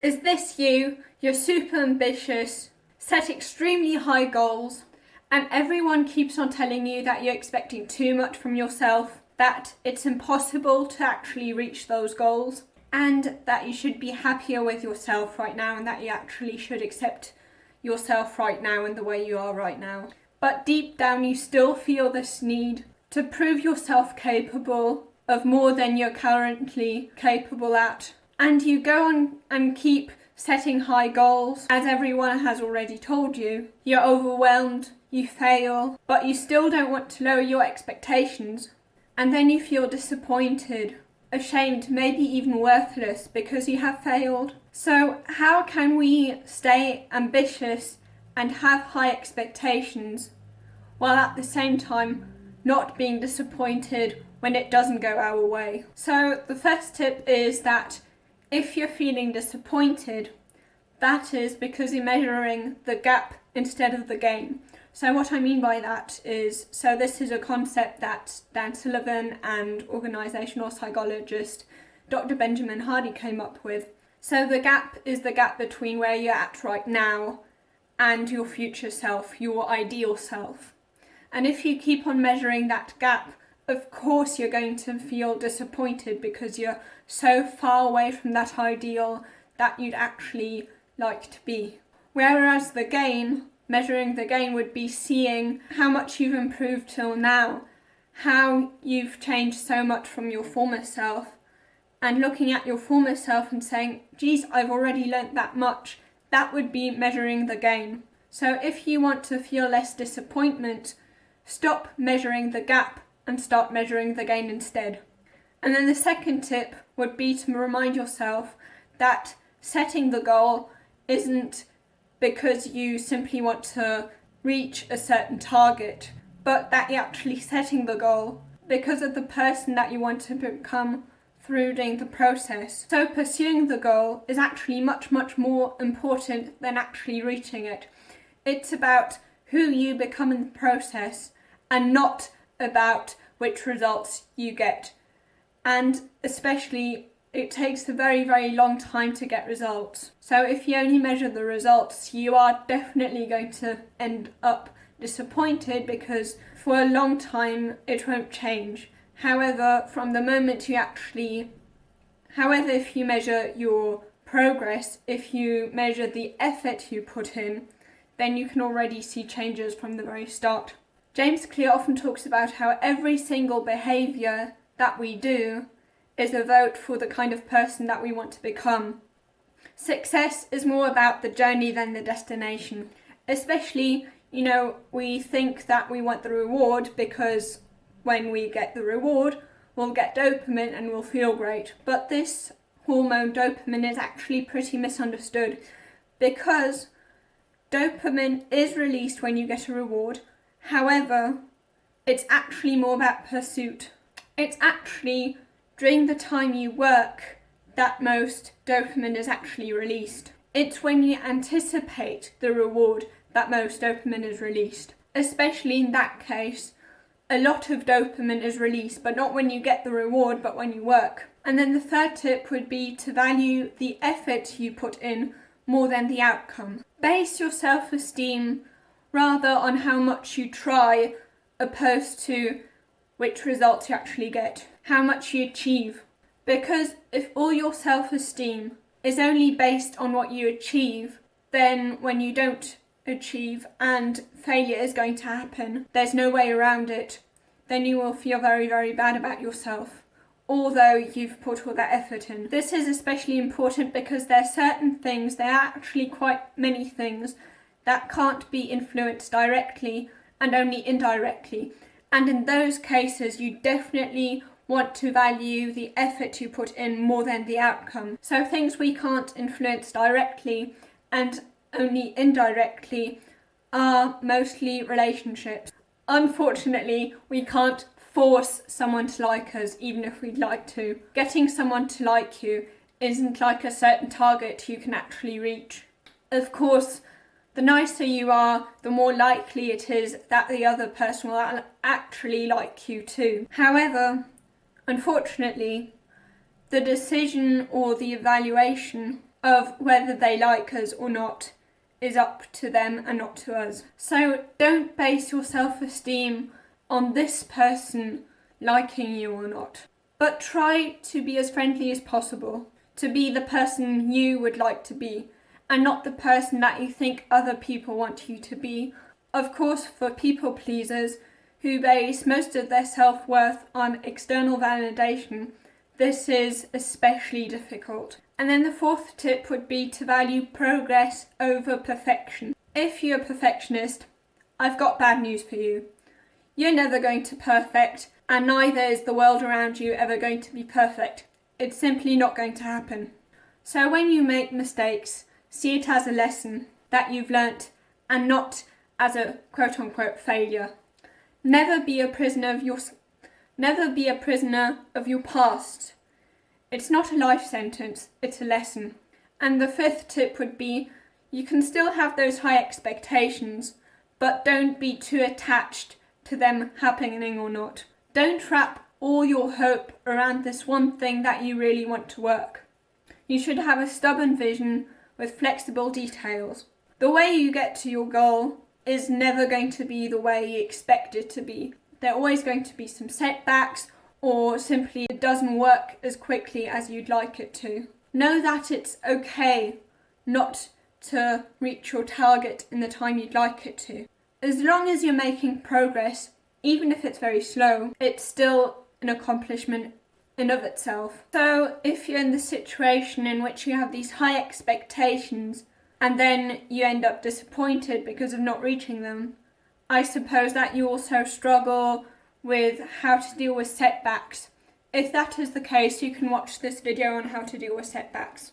Is this you? You're super ambitious, set extremely high goals, and everyone keeps on telling you that you're expecting too much from yourself, that it's impossible to actually reach those goals, and that you should be happier with yourself right now, and that you actually should accept yourself right now and the way you are right now. But deep down you still feel this need to prove yourself capable of more than you're currently capable at. And you go on and keep setting high goals. As everyone has already told you, you're overwhelmed, you fail, but you still don't want to lower your expectations. And then you feel disappointed, ashamed, maybe even worthless because you have failed. So how can we stay ambitious and have high expectations while at the same time not being disappointed when it doesn't go our way? So the first tip is that if you're feeling disappointed, that is because you're measuring the gap instead of the gain. So what I mean by that is, so this is a concept that Dan Sullivan and organisational psychologist Dr. Benjamin Hardy came up with. So the gap is the gap between where you're at right now and your future self, your ideal self. And if you keep on measuring that gap, of course you're going to feel disappointed because you're so far away from that ideal that you'd actually like to be. Whereas the gain, measuring the gain, would be seeing how much you've improved till now, how you've changed so much from your former self, and looking at your former self and saying, geez, I've already learnt that much. That would be measuring the gain. So if you want to feel less disappointment, stop measuring the gap and start measuring the gain instead. And then the second tip would be to remind yourself that setting the goal isn't because you simply want to reach a certain target, but that you're actually setting the goal because of the person that you want to become through doing the process. So pursuing the goal is actually much, much more important than actually reaching it. It's about who you become in the process and not about which results you get. And especially, it takes a very, very long time to get results. So if you only measure the results, you are definitely going to end up disappointed because for a long time it won't change. However, from the moment if you measure your progress, if you measure the effort you put in, then you can already see changes from the very start. James Clear often talks about how every single behaviour that we do is a vote for the kind of person that we want to become. Success is more about the journey than the destination. Especially, we think that we want the reward because when we get the reward, we'll get dopamine and we'll feel great. But this hormone dopamine is actually pretty misunderstood because dopamine is released when you get a reward. However, it's actually more about pursuit. It's actually during the time you work that most dopamine is actually released. It's when you anticipate the reward that most dopamine is released. Especially in that case, a lot of dopamine is released, but not when you get the reward, but when you work. And then the third tip would be to value the effort you put in more than the outcome. Base your self-esteem rather on how much you try opposed to which results you actually get, how much you achieve. Because if all your self-esteem is only based on what you achieve, then when you don't achieve and failure is going to happen, there's no way around it, then you will feel very, very bad about yourself, although you've put all that effort in. This is especially important because there are certain things, there are actually quite many things, that can't be influenced directly and only indirectly. And in those cases, you definitely want to value the effort you put in more than the outcome. So things we can't influence directly and only indirectly are mostly relationships. Unfortunately, we can't force someone to like us even if we'd like to. Getting someone to like you isn't like a certain target you can actually reach. Of course, the nicer you are, the more likely it is that the other person will actually like you too. However, unfortunately, the decision or the evaluation of whether they like us or not is up to them and not to us. So don't base your self-esteem on this person liking you or not, but try to be as friendly as possible, to be the person you would like to be and not the person that you think other people want you to be. Of course, for people pleasers who base most of their self-worth on external validation, this is especially difficult. And then the fourth tip would be to value progress over perfection. If you're a perfectionist, I've got bad news for you. You're never going to perfect, and neither is the world around you ever going to be perfect. It's simply not going to happen. So when you make mistakes, see it as a lesson that you've learnt and not as a quote-unquote failure. Never be a prisoner of your past. It's not a life sentence, it's a lesson. And the fifth tip would be, you can still have those high expectations, but don't be too attached to them happening or not. Don't wrap all your hope around this one thing that you really want to work. You should have a stubborn vision with flexible details. The way you get to your goal is never going to be the way you expect it to be. There are always going to be some setbacks, or simply it doesn't work as quickly as you'd like it to. Know that it's okay not to reach your target in the time you'd like it to. As long as you're making progress, even if it's very slow, it's still an accomplishment in of itself. So if you're in the situation in which you have these high expectations and then you end up disappointed because of not reaching them, I suppose that you also struggle with how to deal with setbacks. If that is the case, you can watch this video on how to deal with setbacks.